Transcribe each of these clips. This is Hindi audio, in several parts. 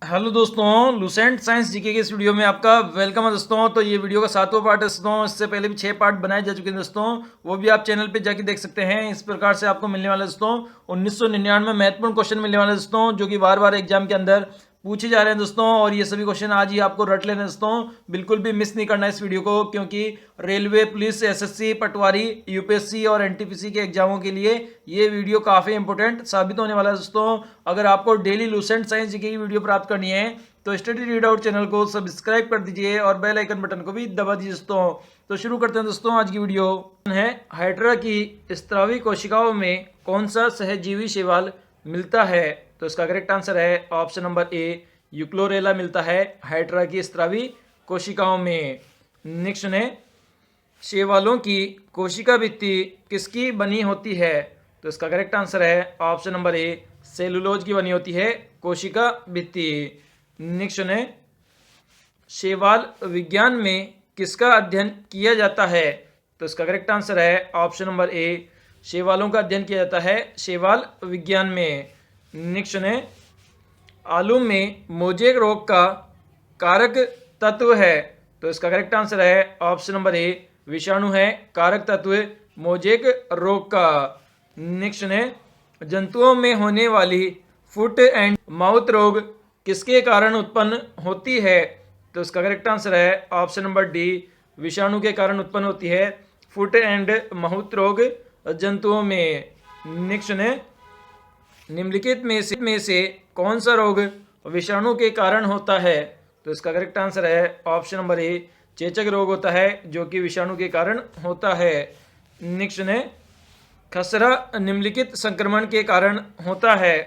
हेलो दोस्तों, लुसेंट साइंस जीके के इस वीडियो में आपका वेलकम है दोस्तों। तो ये वीडियो का 7वां पार्ट है दोस्तों। इससे पहले भी 6 पार्ट बनाए जा चुके हैं दोस्तों, वो भी आप चैनल पे जाके देख सकते हैं। इस प्रकार से आपको मिलने वाला है दोस्तों 1999 महत्वपूर्ण क्वेश्चन मिलने वाले दोस्तों, जो कि बार बार एग्जाम के अंदर पूछे जा रहे हैं दोस्तों। और ये सभी क्वेश्चन आज ही आपको रट लेने दोस्तों, बिल्कुल भी मिस नहीं करना इस वीडियो को, क्योंकि रेलवे, पुलिस, एसएससी, पटवारी, यूपीएससी और एनटीपीसी के एग्जामों के लिए ये वीडियो काफी इंपॉर्टेंट साबित होने वाला है दोस्तों। अगर आपको डेली लुसेंट साइंस जीके की वीडियो प्राप्त करनी है तो स्टडी रीड आउट चैनल को सब्सक्राइब कर दीजिए और बेल आइकन बटन को भी दबा दीजिए दोस्तों। तो शुरू करते हैं दोस्तों आज की वीडियो। है हाइड्रा की स्त्रावी कोशिकाओं में कौन सा सहजीवी शैवाल मिलता है? तो इसका करेक्ट आंसर है ऑप्शन नंबर ए, यूक्लोरेला मिलता है हाइड्रा की स्त्रावी कोशिकाओं में। नेक्स्ट है, शैवालों की कोशिका भित्ति किसकी बनी होती है? तो इसका करेक्ट आंसर है ऑप्शन नंबर ए, सेलुलोज की बनी होती है कोशिका भित्ति। नेक्स्ट है, शैवाल विज्ञान में किसका अध्ययन किया जाता है? तो इसका करेक्ट आंसर है ऑप्शन नंबर ए, शैवालों का अध्ययन किया जाता है शैवाल विज्ञान में। नेक्स्ट है, आलू में मोजेक रोग का कारक तत्व है। तो इसका करेक्ट आंसर है ऑप्शन नंबर ए, विषाणु है कारक तत्व मोजेक रोग का। नेक्स्ट है, जंतुओं में होने वाली फुट एंड माउथ रोग किसके कारण उत्पन्न होती है? तो इसका करेक्ट आंसर है ऑप्शन नंबर डी, विषाणु के कारण उत्पन्न होती है फुट एंड माउथ रोग जंतुओं में। नेक्स्ट है, निम्नलिखित में से कौन सा रोग विषाणु के कारण होता है? तो इसका करेक्ट आंसर है ऑप्शन नंबर ए, चेचक रोग होता है जो कि विषाणु के कारण होता है। नेक्स्ट है, खसरा निम्नलिखित संक्रमण के कारण होता है।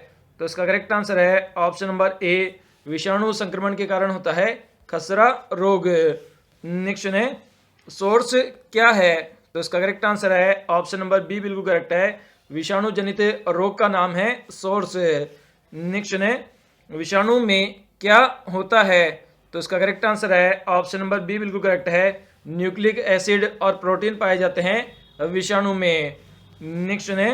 तो इसका करेक्ट आंसर है ऑप्शन नंबर ए, विषाणु संक्रमण के कारण होता है खसरा रोग। नेक्स्ट है, सोर्स क्या है? तो इसका करेक्ट आंसर है ऑप्शन नंबर बी, बिल्कुल करेक्ट है, विषाणु जनित रोग का नाम है सोर्स। नेक्स्ट है, विषाणु में क्या होता है? तो इसका करेक्ट आंसर है ऑप्शन नंबर बी, बिल्कुल करेक्ट है, न्यूक्लिक एसिड और प्रोटीन पाए जाते हैं विषाणु में। नेक्स्ट है,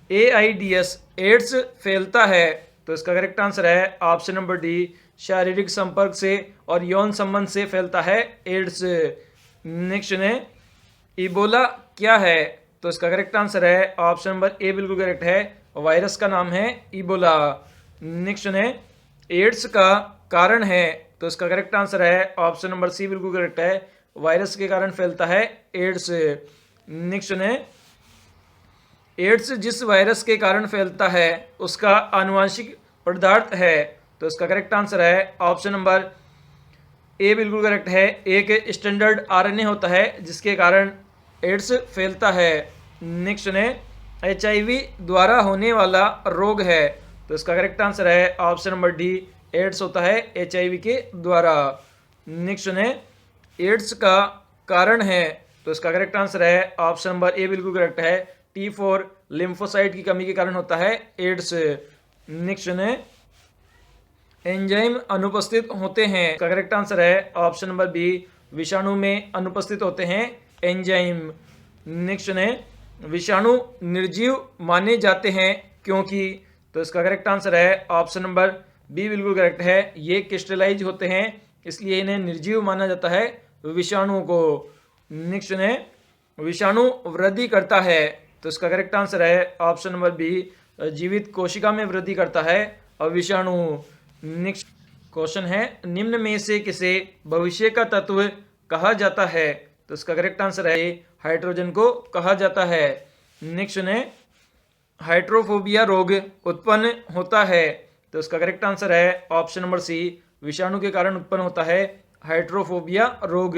एआईडीएस एड्स फैलता है। तो इसका करेक्ट आंसर है ऑप्शन नंबर डी, शारीरिक संपर्क से और यौन संबंध से फैलता है एड्स। नेक्स्ट है, इबोला क्या है? तो इसका करेक्ट आंसर है ऑप्शन नंबर ए, बिल्कुल करेक्ट है, वायरस का नाम है इबोला। नेक्स्ट है, एड्स का कारण है। तो इसका करेक्ट आंसर है ऑप्शन नंबर सी, बिल्कुल करेक्ट है, वायरस के कारण फैलता है एड्स। नेक्स्ट है, एड्स जिस वायरस के कारण फैलता है उसका आनुवंशिक पदार्थ है। तो इसका करेक्ट आंसर है ऑप्शन नंबर ए, बिल्कुल करेक्ट है, एक स्टैंडर्ड आरएनए होता है जिसके कारण एड्स फैलता है। नेक्स्ट है, एचआईवी द्वारा होने वाला रोग है। तो इसका करेक्ट आंसर है ऑप्शन नंबर डी, एड्स होता है एचआईवी के द्वारा। नेक्स्ट है, एड्स का कारण है। तो इसका करेक्ट आंसर है ऑप्शन नंबर ए, बिल्कुल करेक्ट है, T4 लिम्फोसाइट की कमी के कारण होता है एड्स। नेक्स्ट है, एंजाइम अनुपस्थित होते हैं। इसका करेक्ट आंसर है ऑप्शन नंबर बी, विषाणु में अनुपस्थित होते हैं एंजाइम। नेक्स्ट है, विषाणु निर्जीव माने जाते हैं क्योंकि? तो इसका करेक्ट आंसर है ऑप्शन नंबर बी, बिल्कुल करेक्ट है, ये क्रिस्टलाइज होते हैं इसलिए इन्हें निर्जीव माना जाता है विषाणुओं को। नेक्स्ट है, विषाणु वृद्धि करता है। तो इसका करेक्ट आंसर है ऑप्शन नंबर बी, जीवित कोशिका में वृद्धि करता है और विषाणु। नेक्स्ट क्वेश्चन है, निम्न में से किसे भविष्य का तत्व कहा जाता है? तो इसका करेक्ट आंसर है हाइड्रोजन को कहा जाता है। नेक्स्ट है, हाइड्रोफोबिया रोग उत्पन्न होता है। तो इसका करेक्ट आंसर है ऑप्शन नंबर सी, विषाणु के कारण उत्पन्न होता है हाइड्रोफोबिया रोग।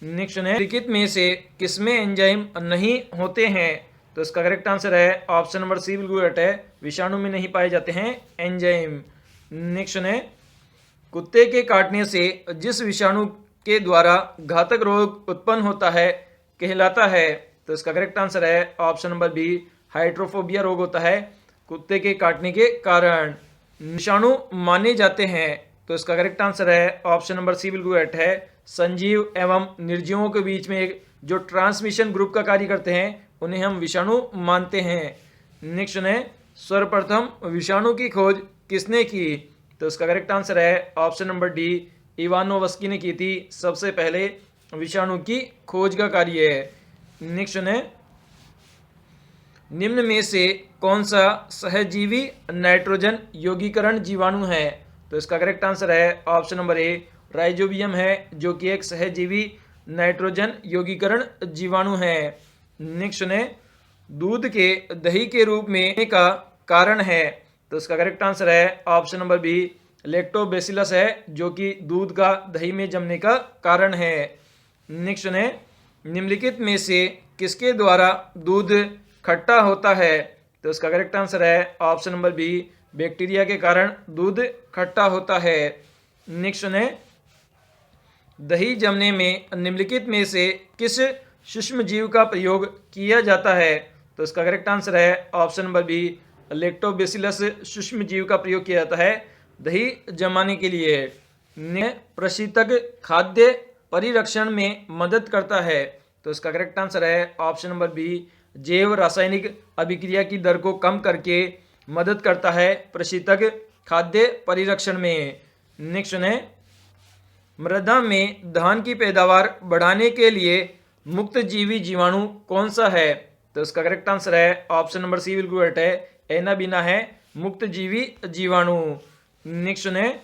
नेक्स्ट है, निम्नलिखित में से किसमें एंजाइम नहीं होते हैं? तो इसका करेक्ट आंसर है ऑप्शन नंबर सी, बिल्कुल करेक्ट है, विषाणु में नहीं पाए जाते हैं एंजाइम। नेक्स्ट है, कुत्ते के काटने से जिस विषाणु के द्वारा घातक रोग उत्पन्न होता है कहलाता है? तो इसका करेक्ट आंसर है ऑप्शन नंबर बी, हाइड्रोफोबिया रोग होता है कुत्ते के काटने के कारण विषाणु माने जाते हैं। तो इसका करेक्ट आंसर है ऑप्शन नंबर सी, बिल्कुल करेक्ट है, संजीव एवं निर्जीवों के बीच में एक जो ट्रांसमिशन ग्रुप का कार्य करते हैं उन्हें हम विषाणु मानते हैं। नेक्स्ट है, सर्वप्रथम विषाणु की खोज किसने की? तो इसका करेक्ट आंसर है ऑप्शन नंबर डी, इवानोवस्की ने की थी सबसे पहले विषाणु की खोज का कार्य है। नेक्स्ट है, निम्न में से कौन सा सहजीवी नाइट्रोजन यौगिकरण जीवाणु है? तो इसका करेक्ट आंसर है ऑप्शन नंबर ए, राइजोबियम है, जो कि एक सहजीवी नाइट्रोजन यौगिकरण जीवाणु है। नेक्स्ट है, दूध के दही के रूप में का कारण है? तो इसका करेक्ट आंसर है ऑप्शन नंबर बी, लैक्टोबैसिलस है, जो कि दूध का दही में जमने का कारण है। नेक्स्ट है, निम्नलिखित में से किसके द्वारा दूध खट्टा होता है? तो इसका करेक्ट आंसर है ऑप्शन नंबर बी, बैक्टीरिया के कारण दूध खट्टा होता है। नेक्स्ट है, दही जमने में निम्नलिखित में से किस सूक्ष्म जीव का प्रयोग किया जाता है? तो इसका करेक्ट आंसर है ऑप्शन नंबर बी, लैक्टोबैसिलस सूक्ष्म जीव का प्रयोग किया जाता है दही जमाने के लिए। प्रशीतक खाद्य परिरक्षण में मदद करता है? तो इसका करेक्ट आंसर है ऑप्शन नंबर बी, जैव रासायनिक अभिक्रिया की दर को कम करके मदद करता है प्रशीतक खाद्य परिरक्षण में। नेक्स्ट है, मृदा में धान की पैदावार बढ़ाने के लिए मुक्त जीवी जीवाणु कौन सा है? तो इसका करेक्ट आंसर है ऑप्शन नंबर सी, बिल्कुल करेक्ट है, एनाबीना है मुक्त जीवी जीवाणु। नेक्स्ट है,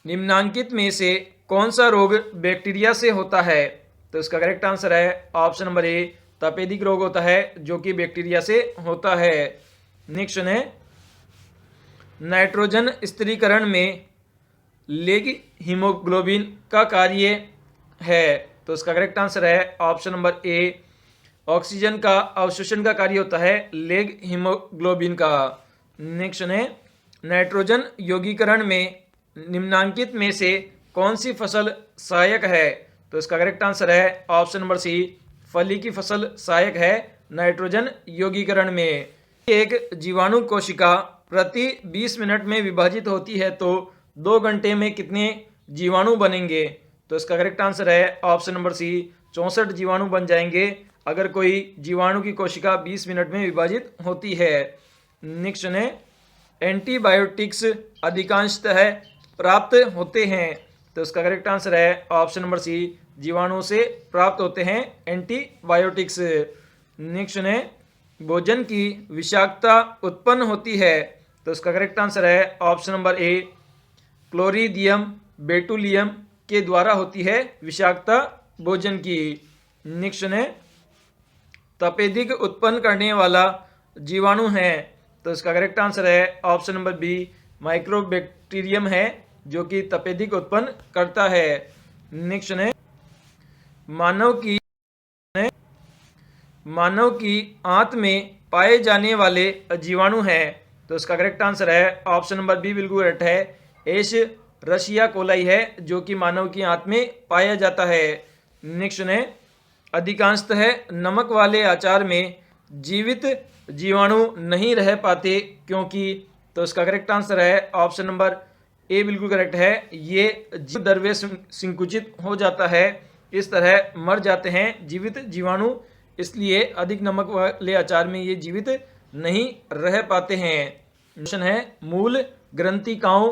निम्नांकित में से कौन सा रोग बैक्टीरिया से होता है? तो इसका करेक्ट आंसर है ऑप्शन नंबर ए, तपेदिक रोग होता है, जो कि बैक्टीरिया से होता है। नेक्स्ट है, नाइट्रोजन स्थिरीकरण में लेग हीमोग्लोबिन का कार्य है? तो इसका करेक्ट आंसर है ऑप्शन नंबर ए, ऑक्सीजन का अवशोषण का कार्य होता है लेग हीमोग्लोबिन का। नेक्स्ट है, नाइट्रोजन यौगिकरण में निम्नांकित में से कौन सी फसल सहायक है? तो इसका करेक्ट आंसर है ऑप्शन नंबर सी, फली की फसल सहायक है नाइट्रोजन यौगिकरण में। एक जीवाणु कोशिका प्रति 20 मिनट में विभाजित होती है तो 2 घंटे में कितने जीवाणु बनेंगे? तो इसका करेक्ट आंसर है ऑप्शन नंबर सी, 64 जीवाणु बन जाएंगे अगर कोई जीवाणु की कोशिका 20 मिनट में विभाजित होती है। नेक्स्ट है, एंटीबायोटिक्स अधिकांशतः प्राप्त होते हैं? तो इसका करेक्ट आंसर है ऑप्शन नंबर सी, जीवाणु से प्राप्त होते हैं एंटीबायोटिक्स। नेक्स्ट है, भोजन की विषाक्तता उत्पन्न होती है? तो इसका करेक्ट आंसर है ऑप्शन नंबर ए, क्लोरीडियम बेटुलियम के द्वारा होती है विषाक्तता भोजन की। नेक्स्ट है, तपेदिक उत्पन्न करने वाला जीवाणु है? तो इसका करेक्ट आंसर है ऑप्शन नंबर बी, माइक्रोबैक्टीरियम है, जो कि तपेदिक उत्पन्न करता है। नेक्स्ट है, मानव की आंत में पाए जाने वाले जीवाणु हैं? तो इसका करेक्ट आंसर है ऑप्शन नंबर बी, बिल्कुल करेक्ट है, एश रशिया कोलाई है, जो कि मानव की आंत में पाया जाता है। नेक्स्ट है, अधिकांशतः नमक वाले अचार में जीवित जीवाणु नहीं रह पाते क्योंकि? तो इसका करेक्ट आंसर है ऑप्शन नंबर ए, बिल्कुल करेक्ट है, ये जीव द्रव्य संकुचित हो जाता है, इस तरह मर जाते हैं जीवित जीवाणु, इसलिए अधिक नमक वाले अचार में ये जीवित नहीं रह पाते हैं। क्वेश्चन है, मूल ग्रंथिकाओं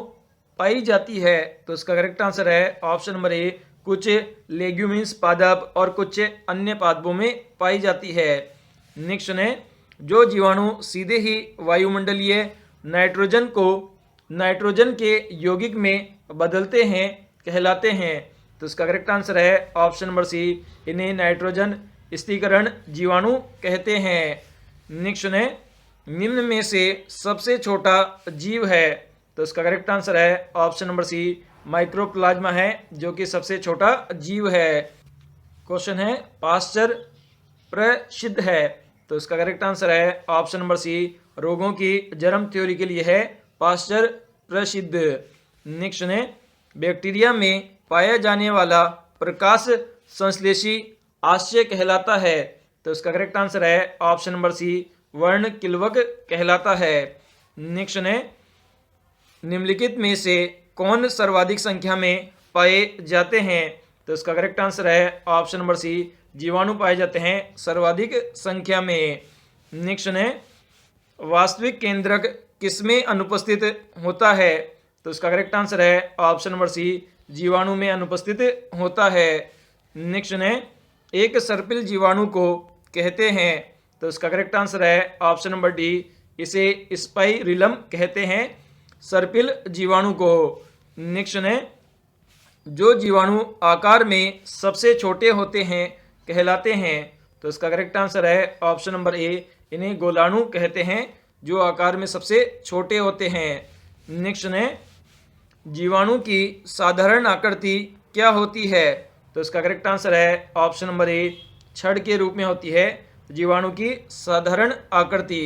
पाई जाती है? तो इसका करेक्ट आंसर है ऑप्शन नंबर ए, कुछ लेग्यूमिन्स पादप और कुछ अन्य पादपों में पाई जाती है। नेक्स्ट है, जो जीवाणु सीधे ही वायुमंडलीय नाइट्रोजन को नाइट्रोजन के यौगिक में बदलते हैं कहलाते हैं? तो इसका करेक्ट आंसर है ऑप्शन नंबर सी, इन्हें नाइट्रोजन स्थिरीकरण जीवाणु कहते हैं। नेक्स्ट है, निम्न में से सबसे छोटा जीव है? तो इसका करेक्ट आंसर है ऑप्शन नंबर सी, माइक्रोप्लाज्मा है, जो कि सबसे छोटा जीव है। क्वेश्चन है, पाश्चर प्रसिद्ध है? तो इसका करेक्ट आंसर है ऑप्शन नंबर सी, रोगों की जर्म थ्योरी के लिए है पाश्चर प्रसिद्ध। नेक्स्ट है, बैक्टीरिया में पाया जाने वाला प्रकाश संश्लेषी आश्चर्य कहलाता है? तो इसका करेक्ट आंसर है ऑप्शन नंबर सी, वर्ण किल्वक कहलाता है। नेक्स्ट है, निम्नलिखित में से कौन सर्वाधिक संख्या में पाए जाते हैं? तो इसका करेक्ट आंसर है ऑप्शन नंबर सी, जीवाणु पाए जाते हैं सर्वाधिक संख्या में। नेक्स्ट है, वास्तविक केंद्रक किसमें अनुपस्थित होता है? तो इसका करेक्ट आंसर है ऑप्शन नंबर सी, जीवाणु में अनुपस्थित होता है। नेक्स्ट है, एक सर्पिल जीवाणु को कहते हैं? तो इसका करेक्ट आंसर है ऑप्शन नंबर डी, इसे स्पाइरिलम कहते हैं, सर्पिल जीवाणु को। नेक्स्ट है, जो जीवाणु आकार में सबसे छोटे होते हैं कहलाते हैं? तो इसका करेक्ट आंसर है ऑप्शन नंबर ए, इन्हें गोलाणु कहते हैं, जो आकार में सबसे छोटे होते हैं। नेक्स्ट है, जीवाणु की साधारण आकृति क्या होती है? तो इसका करेक्ट आंसर है ऑप्शन नंबर ए, छड़ के रूप में होती है जीवाणु की साधारण आकृति।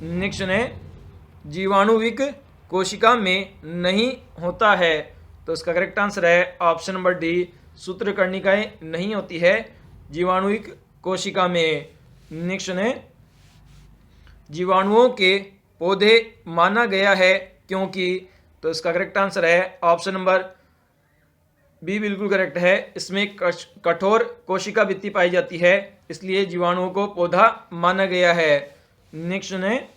नेक्स्ट है, जीवाणुविक कोशिका में नहीं होता है? तो इसका करेक्ट आंसर है ऑप्शन नंबर डी, सूत्रकर्णिकाएं नहीं होती है जीवाणुविक कोशिका में। नेक्स्ट है, जीवाणुओं के पौधे माना गया है क्योंकि? तो इसका करेक्ट आंसर है ऑप्शन नंबर बी बिल्कुल करेक्ट है, इसमें कठोर कोशिका भित्ति पाई जाती है, इसलिए जीवाणुओं को पौधा माना गया है। नेक्स्ट है,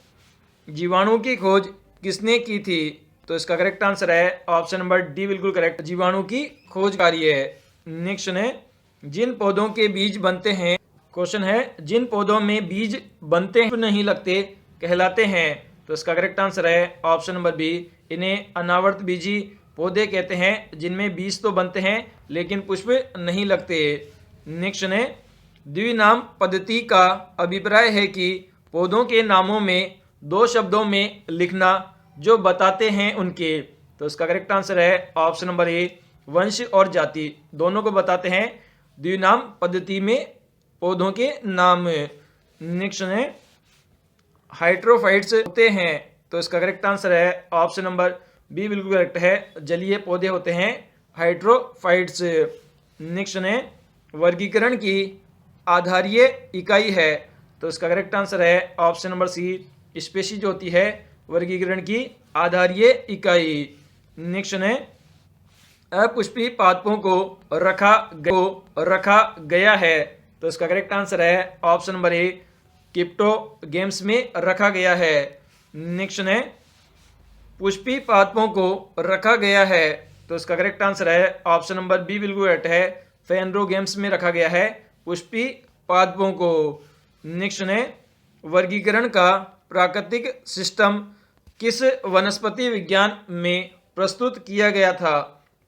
जीवाणु की खोज किसने की थी? तो इसका करेक्ट आंसर है ऑप्शन नंबर डी बिल्कुल करेक्ट, जीवाणु की खोज कार्य है। नेक्स्ट है, जिन पौधों के बीज बनते हैं, क्वेश्चन है जिन पौधों में बीज बनते हैं नहीं लगते कहलाते हैं? तो इसका करेक्ट आंसर है ऑप्शन नंबर बी, इन्हें अनावर्त बीजी पौधे कहते हैं, जिनमें बीज तो बनते हैं लेकिन पुष्प नहीं लगते। नेक्स्ट है, द्विनाम पद्धति का अभिप्राय है कि पौधों के नामों में दो शब्दों में लिखना जो बताते हैं उनके। तो इसका करेक्ट आंसर है ऑप्शन नंबर ए, वंश और जाति दोनों को बताते हैं द्विनाम पद्धति में पौधों के नाम। नेक्स्ट है, हाइड्रोफाइट्स होते हैं? तो इसका करेक्ट आंसर है ऑप्शन नंबर बी बिल्कुल करेक्ट है, जलीय पौधे होते हैं हाइड्रोफाइट्स। नेक्स्ट है, वर्गीकरण की आधारीय इकाई है? तो इसका करेक्ट आंसर है ऑप्शन नंबर सी, स्पीशीज होती है वर्गीकरण की आधारीय इकाई। नेक्स्ट है, अपुष्पी पादपों को रखा गया है? तो इसका करेक्ट आंसर है ऑप्शन नंबर ए, क्रिप्टोगेम्स में रखा गया है। नेक्स्ट है, पुष्पी पादपों को रखा गया है? तो इसका करेक्ट आंसर है ऑप्शन नंबर बी बिल्कुल करेक्ट है, फेनरोगेम्स में रखा गया है पुष्पी पादपों को। नेक्स्ट है, वर्गीकरण का प्राकृतिक सिस्टम किस वनस्पति विज्ञान में प्रस्तुत किया गया था?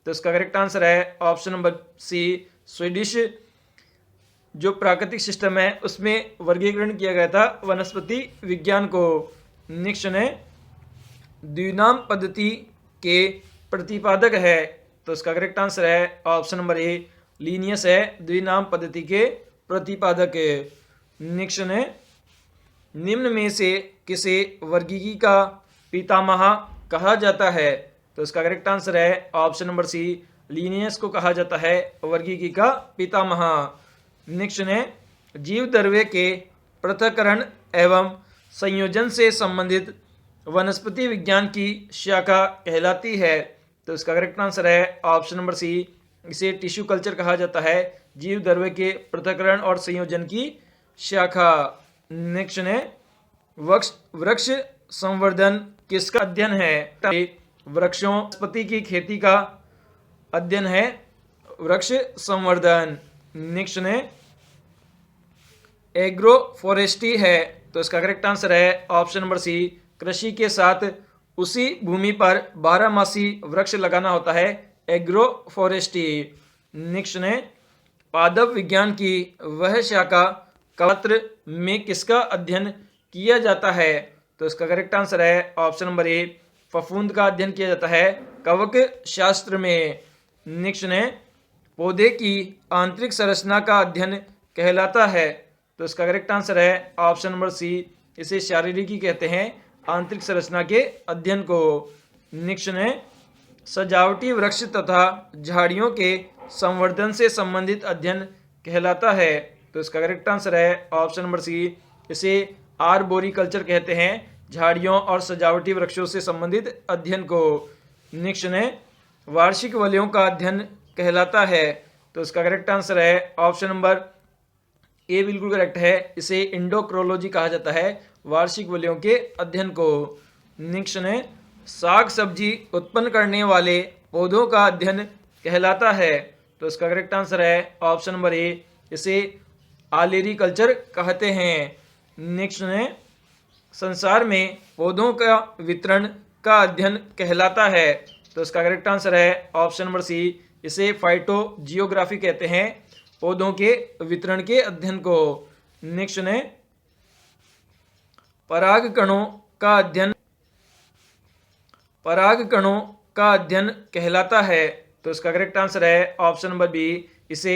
तो इसका करेक्ट आंसर है ऑप्शन नंबर सी, स्वीडिश जो प्राकृतिक सिस्टम है उसमें वर्गीकरण किया गया था वनस्पति विज्ञान को। नेक्स्ट है, द्विनाम पद्धति के प्रतिपादक है? तो इसका करेक्ट आंसर है ऑप्शन नंबर ए, लीनियस है द्विनाम पद्धति के प्रतिपादक। नेक्स्ट है, निम्न में से किसे वर्गीकी का पितामह कहा जाता है? तो इसका करेक्ट आंसर है ऑप्शन नंबर सी, लीनियस को कहा जाता है वर्गीकी का पितामह। नेक्स्ट है, जीव द्रव्य के पृथक्करण एवं संयोजन से संबंधित वनस्पति विज्ञान की शाखा कहलाती है? तो इसका करेक्ट आंसर है ऑप्शन नंबर सी, इसे टिश्यू कल्चर कहा जाता है, जीव द्रव्य के पृथक्करण और संयोजन की शाखा। नेक्स्ट है, वृक्ष संवर्धन किसका अध्ययन है? वृक्षों वनस्पति की खेती का अध्ययन है वृक्ष संवर्धन। नेक्स्ट है, एग्रो फॉरेस्ट्री है? तो इसका करेक्ट आंसर है ऑप्शन नंबर सी, कृषि के साथ उसी भूमि पर 12मासी वृक्ष लगाना होता है, एग्रो फॉरेस्ट्री। नेक्स्ट है, पादप विज्ञान की वह शाखा कवत्र में किसका अध्ययन किया जाता है? तो इसका करेक्ट आंसर है ऑप्शन नंबर ए, फफूंद का अध्ययन किया जाता है कवक शास्त्र में। नेक्स्ट है, पौधे की आंतरिक संरचना का अध्ययन कहलाता है? तो इसका करेक्ट आंसर है ऑप्शन नंबर सी, इसे शारीरिकी कहते हैं आंतरिक संरचना के अध्ययन को। नेक्स्ट है, सजावटी वृक्ष तथा झाड़ियों के संवर्धन से संबंधित अध्ययन कहलाता है? तो इसका करेक्ट आंसर है ऑप्शन नंबर सी, इसे आर्बोरिकल्चर कहते हैं झाड़ियों और सजावटी वृक्षों से संबंधित अध्ययन को। नेक्स्ट है, वार्षिक वलयों का अध्ययन कहलाता है? तो इसका करेक्ट आंसर है ऑप्शन नंबर ए बिल्कुल करेक्ट है, इसे इंडोक्रोलॉजी कहा जाता है वार्षिक वलयों के अध्ययन को। नेक्स्ट है साग सब्जी उत्पन्न करने वाले पौधों का अध्ययन कहलाता है। तो इसका करेक्ट आंसर है ऑप्शन नंबर ए, इसे आलेरीकल्चर कहते हैं। नेक्स्ट है संसार में पौधों का वितरण का अध्ययन कहलाता है। तो इसका करेक्ट आंसर है ऑप्शन नंबर सी, इसे फाइटोजियोग्राफी कहते हैं, पौधों के वितरण के अध्ययन को। नेक्स्ट है परागकणों का अध्ययन कहलाता है। तो इसका करेक्ट आंसर है ऑप्शन नंबर बी, इसे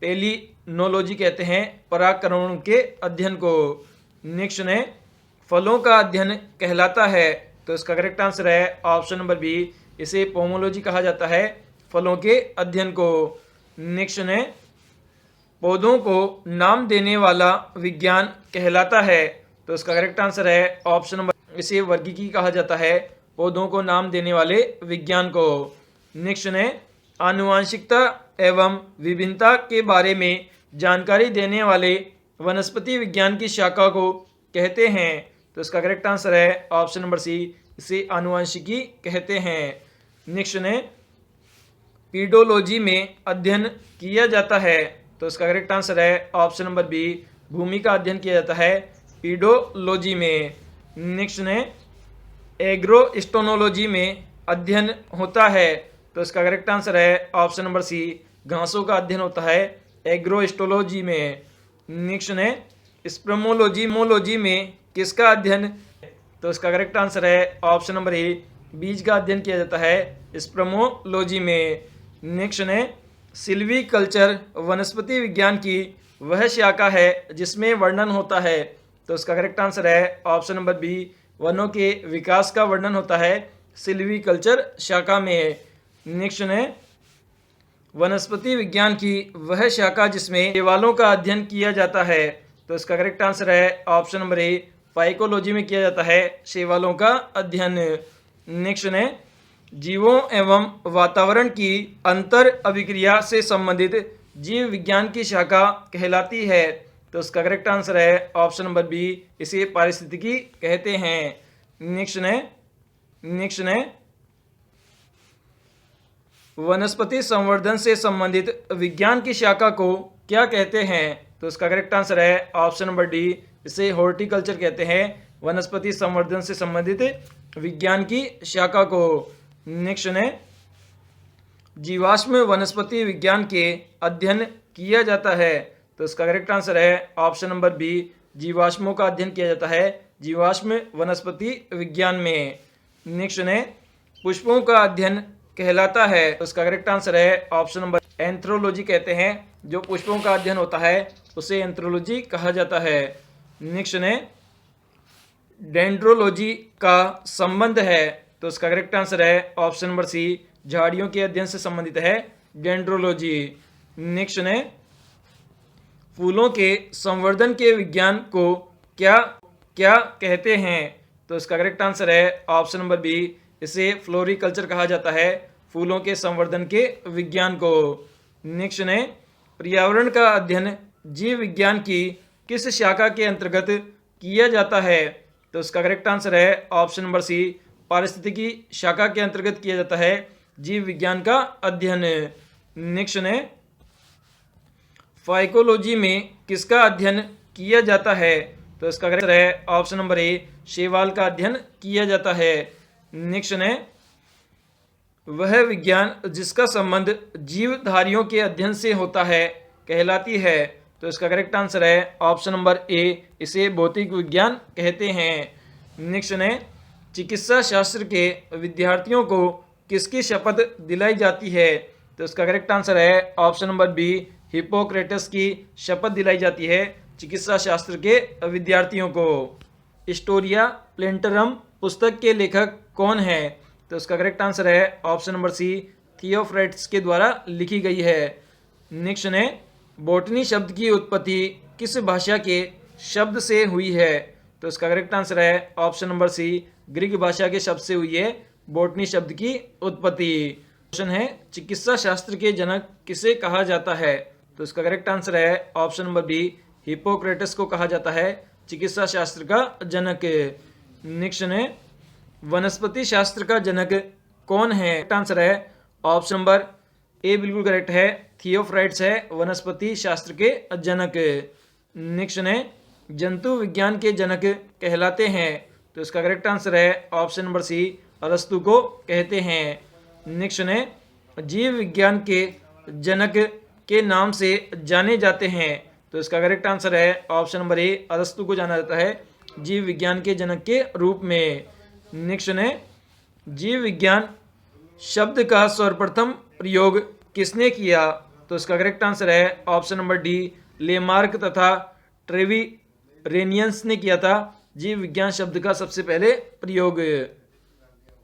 पेलिनोलॉजी कहते हैं, परागकणों के अध्ययन को। नेक्स्ट है फलों का अध्ययन कहलाता है। तो इसका करेक्ट आंसर है ऑप्शन नंबर बी, इसे पोमोलॉजी कहा जाता है, फलों के अध्ययन को। नेक्स्ट है पौधों को नाम देने वाला विज्ञान कहलाता है। तो इसका करेक्ट आंसर है ऑप्शन नंबर, इसे वर्गीकी कहा जाता है, पौधों को नाम देने वाले विज्ञान को। नेक्स्ट है आनुवांशिकता एवं विभिन्नता के बारे में जानकारी देने वाले वनस्पति विज्ञान की शाखा को कहते हैं। तो इसका करेक्ट आंसर है ऑप्शन नंबर सी, इसे आनुवांशिकी कहते हैं। नेक्स्ट है पीडोलॉजी में अध्ययन किया जाता है। तो इसका करेक्ट आंसर है ऑप्शन नंबर बी, भूमि का अध्ययन किया जाता है पीडोलॉजी में। नेक्स्ट है एग्रोस्टोनोलॉजी में अध्ययन होता है। तो इसका करेक्ट आंसर है ऑप्शन नंबर सी, घासों का अध्ययन होता है एग्रोस्टोलॉजी में। नेक्स्ट है स्पर्मोलॉजी में किसका अध्ययन? तो इसका करेक्ट आंसर है ऑप्शन नंबर ए, बीज का अध्ययन किया जाता है स्पर्मोलॉजी में। नेक्स्ट है सिल्वीकल्चर वनस्पति विज्ञान की वह शाखा है जिसमें वर्णन होता है। तो इसका करेक्ट आंसर है ऑप्शन नंबर बी, वनों के विकास का वर्णन होता है सिल्वीकल्चर शाखा में। नेक्स्ट है वनस्पति विज्ञान की वह शाखा जिसमें शैवालों का अध्ययन किया जाता है। तो इसका करेक्ट आंसर है ऑप्शन नंबर ए, फाइकोलॉजी में किया जाता है शैवालों का अध्ययन। नेक्स्ट है जीवों एवं वातावरण की अंतर अभिक्रिया से संबंधित जीव विज्ञान की शाखा कहलाती है। तो इसका करेक्ट आंसर है ऑप्शन नंबर बी, इसे पारिस्थितिकी कहते हैं। नेक्स्ट है वनस्पति संवर्धन से संबंधित विज्ञान की शाखा को क्या कहते हैं? तो इसका करेक्ट आंसर है ऑप्शन नंबर डी, इसे हॉर्टिकल्चर कहते हैं, वनस्पति संवर्धन से संबंधित विज्ञान की शाखा को। नेक्स्ट है जीवाश्म वनस्पति विज्ञान के अध्ययन किया जाता है। तो इसका करेक्ट आंसर है ऑप्शन नंबर बी, जीवाश्मों का अध्ययन किया जाता है जीवाश्म वनस्पति विज्ञान में। नेक्स्ट है पुष्पों का अध्ययन कहलाता है। तो इसका करेक्ट आंसर है ऑप्शन नंबर एंथ्रोलॉजी कहते हैं, जो पुष्पों का अध्ययन होता है उसे एंथ्रोलॉजी कहा जाता है। नेक्स्ट है डेंड्रोलॉजी का संबंध है। तो इसका करेक्ट आंसर है ऑप्शन नंबर सी, झाड़ियों के अध्ययन से संबंधित है डेंड्रोलॉजी। नेक्स्ट है फूलों के संवर्धन के विज्ञान को क्या कहते हैं? तो इसका करेक्ट आंसर है ऑप्शन नंबर बी, इसे फ्लोरिकल्चर कहा जाता है, फूलों के संवर्धन के विज्ञान को। नेक्स्ट है पर्यावरण का अध्ययन जीव विज्ञान की किस शाखा के अंतर्गत किया जाता है? तो इसका करेक्ट आंसर है ऑप्शन नंबर सी, पारिस्थितिकी शाखा के अंतर्गत किया जाता है जीव विज्ञान का अध्ययन। नेक्स्ट है फाइकोलॉजी में किसका अध्ययन किया जाता है? तो इसका करेक्ट है ऑप्शन नंबर ए, शैवाल का अध्ययन किया जाता है। नेक्स्ट है वह विज्ञान जिसका संबंध जीवधारियों के अध्ययन से होता है कहलाती है। तो इसका करेक्ट आंसर है ऑप्शन नंबर ए, इसे भौतिक विज्ञान कहते हैं। नेक्स्ट है चिकित्सा शास्त्र के विद्यार्थियों को किसकी शपथ दिलाई जाती है? तो इसका करेक्ट आंसर है ऑप्शन नंबर बी, हिप्पोक्रेटस की शपथ दिलाई जाती है चिकित्सा शास्त्र के विद्यार्थियों को। हिस्टोरिया प्लेंटरम पुस्तक के लेखक कौन है? तो इसका करेक्ट आंसर है ऑप्शन नंबर सी, थियोफ्रास्टस के द्वारा लिखी गई है। नेक्स्ट है बोटनी शब्द की उत्पत्ति किस भाषा के शब्द से हुई है? तो इसका करेक्ट आंसर है ऑप्शन नंबर सी, ग्रीक भाषा के शब्द से हुई है बोटनी शब्द की उत्पत्ति। क्वेश्चन है चिकित्सा शास्त्र के जनक किसे कहा जाता है? तो इसका करेक्ट आंसर है ऑप्शन नंबर बी, हिप्पोक्रेटस को कहा जाता है चिकित्सा शास्त्र का जनक। नेक्स्ट है वनस्पति शास्त्र का जनक कौन है? आंसर है ऑप्शन नंबर ए बिल्कुल करेक्ट है, थियोफ्राइट्स है वनस्पति शास्त्र के जनक। नेक्स्ट है जंतु विज्ञान के जनक कहलाते हैं, तो इसका करेक्ट आंसर है ऑप्शन नंबर सी, अरस्तु को कहते हैं। नेक्स्ट है जीव विज्ञान के जनक के नाम से जाने जाते हैं, तो इसका करेक्ट आंसर है ऑप्शन नंबर ए, अरस्तु को जाना जाता है जीव विज्ञान के जनक के रूप में। नेक्स्ट है जीव विज्ञान शब्द का सर्वप्रथम प्रयोग किसने किया? तो इसका करेक्ट आंसर है ऑप्शन नंबर डी, लेमार्क तथा ट्रेविरेनियंस ने किया था जीव विज्ञान शब्द का सबसे पहले प्रयोग।